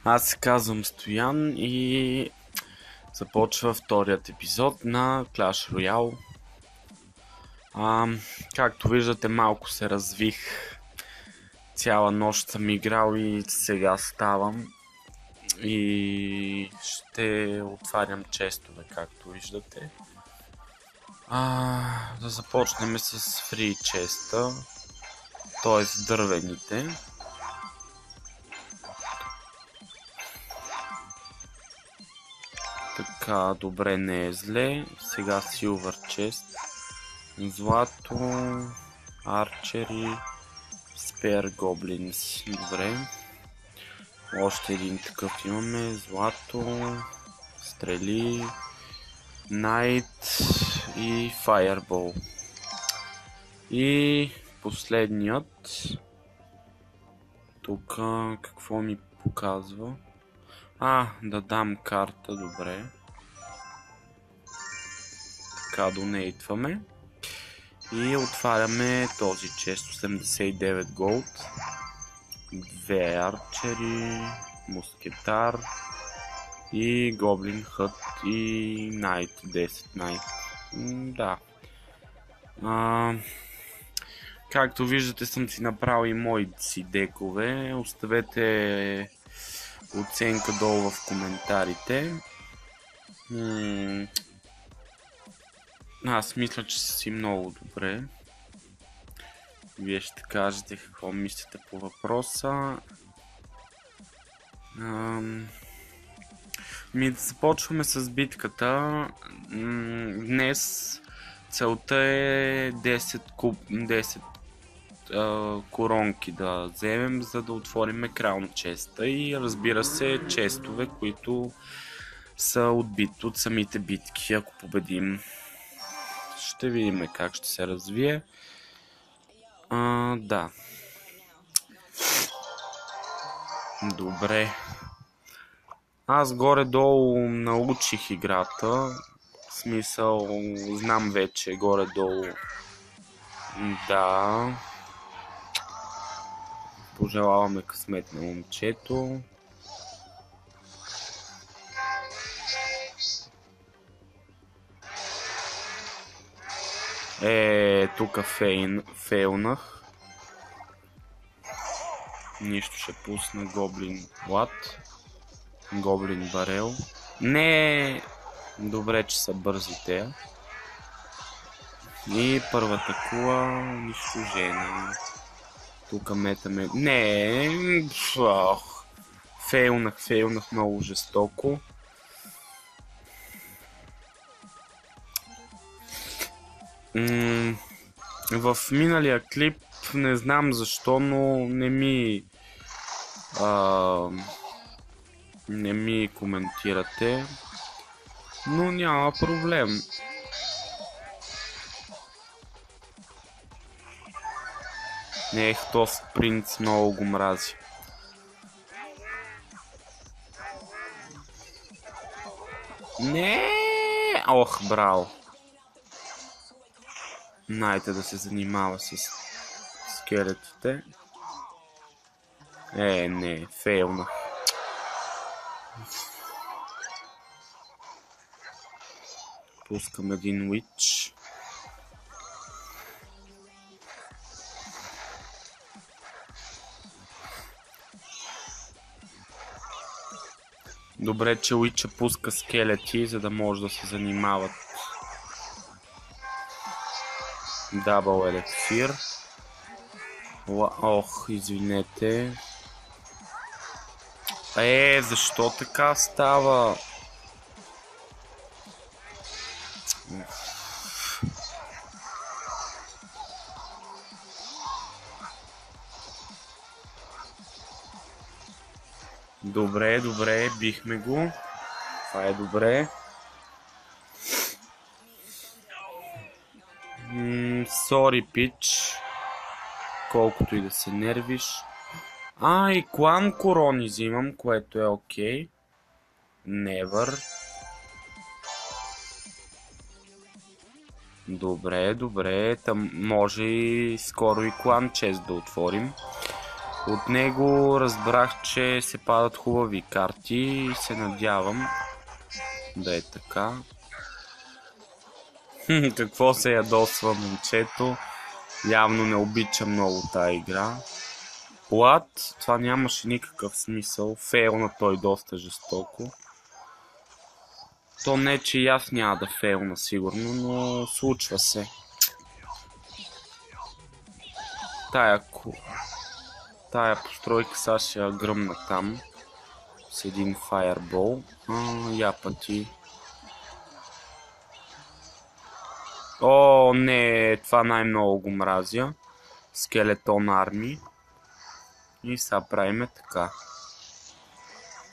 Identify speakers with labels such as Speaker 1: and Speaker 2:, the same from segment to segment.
Speaker 1: Аз се казвам Стоян и започва вторият епизод на Clash Royale. Както виждате, малко се развих. Цяла нощ съм играл и сега ставам. И ще отварям честове, както виждате. Да започнем с фри честа, т.е. дървените. Така, добре, не е зле. Сега Silver Chest. Злато, Арчери, Spare Goblins. Добре. Още един такъв имаме. Злато, стрели, Найт и Fireball. И последният. Тук какво ми показва? Да дам карта, добре. Така, донейтваме. И отваряме този чест, 89 голд. 2 арчери, мускетар и гоблин хът и найт, 10 найт. Да. Както виждате, съм си направил и моите си декове. Оставете оценка долу в коментарите. Аз мисля, че са си много добре. Вие ще кажете какво мислите по въпроса. Да започваме с битката. Днес целта е 10 коронки да вземем, за да отворим краун честа и разбира се честове, които са отбити от самите битки, ако победим. Ще видим как ще се развие. Да. Добре. Аз горе-долу научих играта. В смисъл, знам вече горе-долу. Да. Пожелаваме късмет на момчето. Тук фейлнах. Нищо ще пусна. Гоблин лад. Гоблин барел. Не! Добре, че са бързи те. И първата кула унищожена. Тук метаме. Не! Фейлнах много жестоко. В миналия клип не знам защо, но не ми коментирате, но няма проблем. Този принц много го мрази. Не! Ох, браво! Найте да се занимава с скелетите. Не, фейлнах. Пускам един уич. Добре, че уича пуска скелети, за да може да се занимават. Дабъл елексир. Ох, извинете. Защо така става? Добре, бихме го. Това е добре. Сори, пич. Колкото и да се нервиш. И клан корони взимам, което е окей. Never. Добре. Там може и скоро и клан чест да отворим. От него разбрах, че се падат хубави карти и се надявам да е така. Какво се ядосва момчето? Явно не обича много тая игра. Плат, това нямаше никакъв смисъл. Фейлна той доста жестоко. То не, че и аз няма да фейлна сигурно, но случва се. Тая постройка сега ще я гръмна там с един фаербол. Япати. О, не, това най-много го мразя. Скелетон арми. И сега правиме така.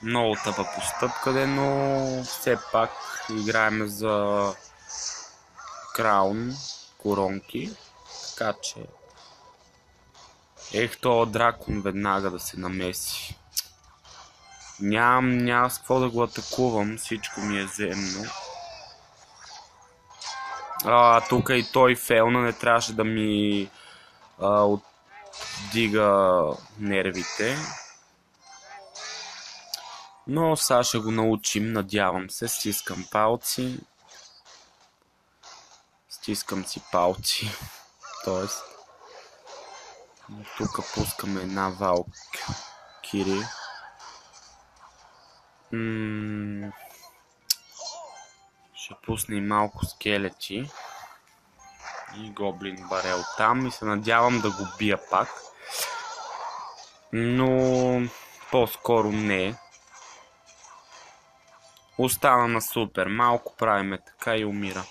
Speaker 1: Много тъпа постъпка, но все пак играем за краун, коронки. Така че... Ех, този дракон веднага да се намеси. Нямам с какво да го атакувам, всичко ми е земно. Тук и той фейлна, не трябваше да ми отдига нервите. Но сега ще го научим, надявам се. Стискам палци. Стискам си палци. Тоест. Тук пускаме една валкири. Ще пусна и малко скелети. И гоблин барел там. И се надявам да го бия пак. Но по-скоро не. Остана на супер. Малко правиме така и умира.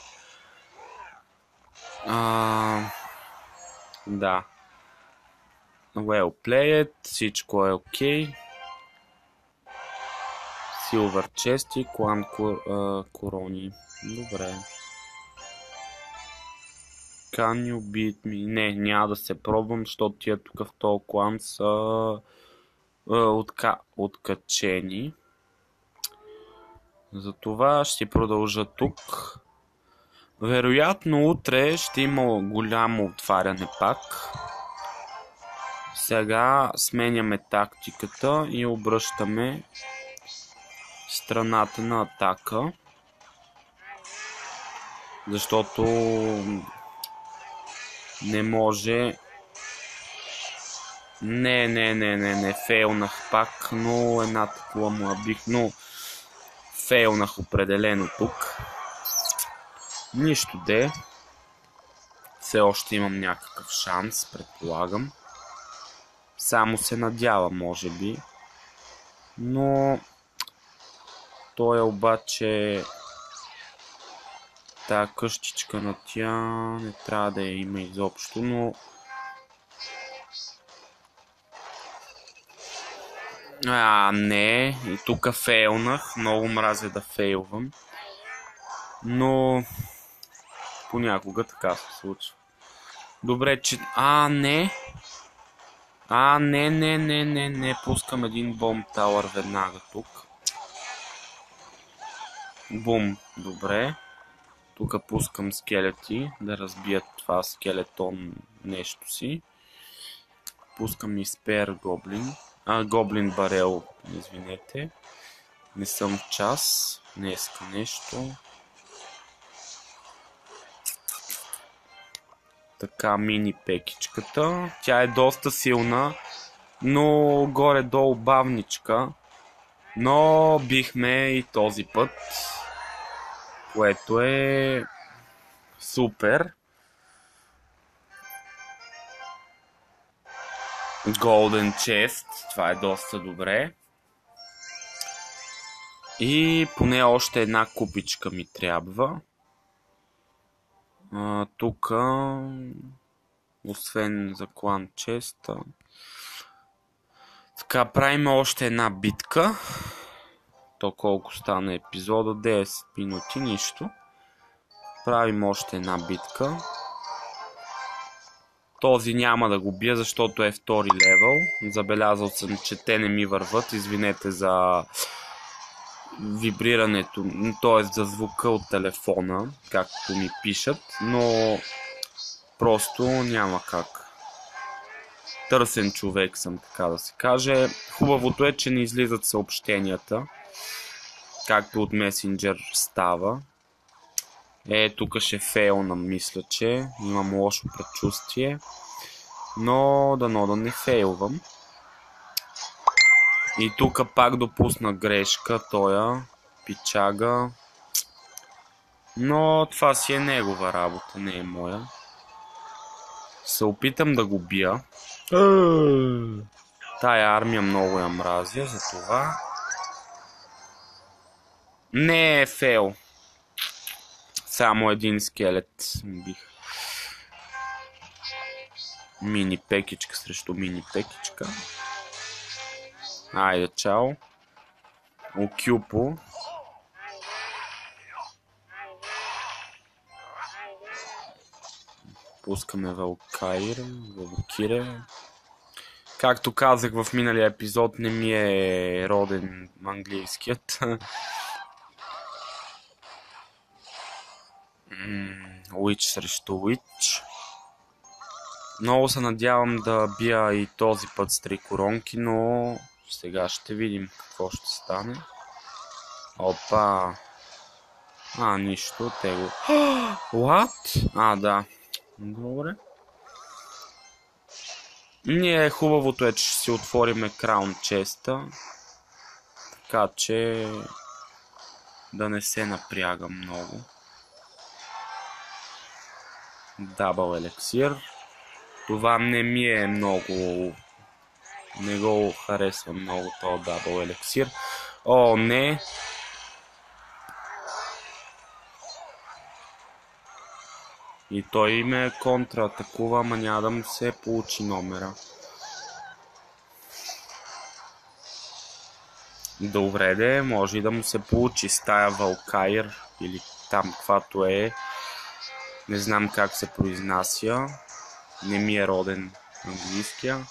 Speaker 1: Да. Well played. Всичко е окей. Silver чести, клан корони. Добре. Can you beat me? Не, няма да се пробвам, защото тия тук в този клан са откачени. Затова ще продължа тук. Вероятно утре ще има голямо отваряне пак. Сега сменяме тактиката и обръщаме страната на атака. Защото не може... Не, фейлнах пак, но една такова му бих, но фейлнах определено тук. Нищо де. Все още имам някакъв шанс, предполагам. Само се надявам, може би. Но той е обаче... Тая къщичка на тя не трябва да я има изобщо, но... Не. И тук фейлнах. Много мразя да фейлвам. Но... понякога така се случва. Добре, че... не. Не. Пускам един бомб тауър веднага тук. Бум. Добре. Тук пускам скелети да разбият това скелетон нещо си. Пускам и спер гоблин. Гоблин барел, извинете. Не съм в час. Днеска нещо. Така, мини пекичката. Тя е доста силна, но горе-долу бавничка. Но бихме и този път, което е супер. Golden Chest, това е доста добре. И поне още една купичка ми трябва. Тук, освен за клан честа. Така, правим още една битка. То колко стана епизода? 10 минути, нищо. Правим още една битка. Този няма да го бия, защото е втори левел. Забелязал съм, че те не ми върват. Извинете за вибрирането, т.е. за звука от телефона, както ми пишат, но просто няма как. търсен човек съм, така да се каже. Хубавото е, че не излизат съобщенията, както от месенджер става. Тук ще фейлна, мисля, че имам лошо предчувствие, но дано да не фейлвам. И тук пак допусна грешка, тоя пичага, но това си е негова работа, не е моя. Се опитам да го бия. Тая армия много я мразя, затова. Не е фейл. Само един скелет бих. Мини пекичка срещу мини пекичка. Айде, чао. Окюпо. Пускаме Валкире. Както казах в миналия епизод, не ми е роден английският. Уич срещу Уич. Много се надявам да бия и този път с 3 коронки, но сега ще видим какво ще стане. Опа! Нищо, те го... What? Да. Добре. Ние хубавото е, че ще си отвориме краун честа. Така че да не се напряга много. Дабъл елексир. Това не ми е много... Не го харесвам много този дабъл елексир. О, не! И той ме контратакува, ама няма да му се получи номера. Добре де, може и да му се получи с тая Валкайр или там каквато е. Не знам как се произнася. Не ми е роден английския.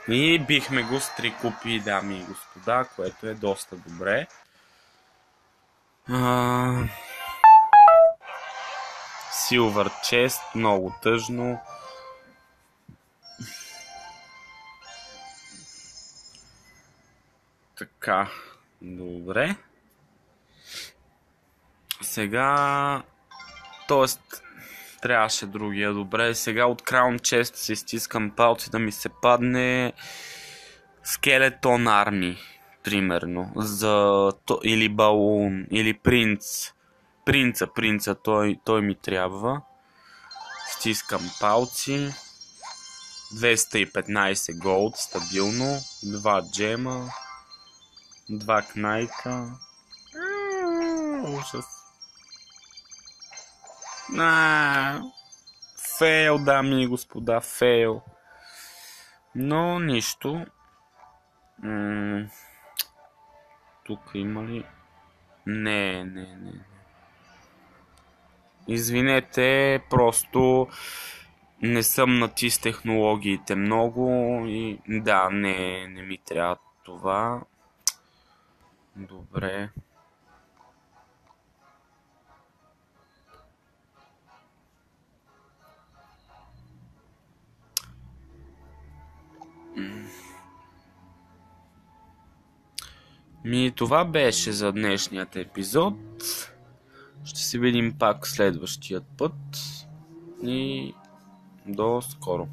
Speaker 1: И бихме го с 3 купи, дами и господа, което е доста добре. Silver Chest, много тъжно. Така, добре. Сега... Тоест, трябваше другия, добре. Сега от Crown Chest се стискам палци да ми се падне Skeleton Army, примерно. Или Балун, или Принц. Принца, той ми трябва. Стискам палци. 215 голд, стабилно. 2 джема. 2 кнайта. Ужас. Фейл, дами и господа, фейл. Но нищо. Тук има ли? Не. Извинете, просто не съм на тис технологиите много и да, не ми трябва това. Добре. Това беше за днешният епизод. Ще се видим пак следващият път и до скоро.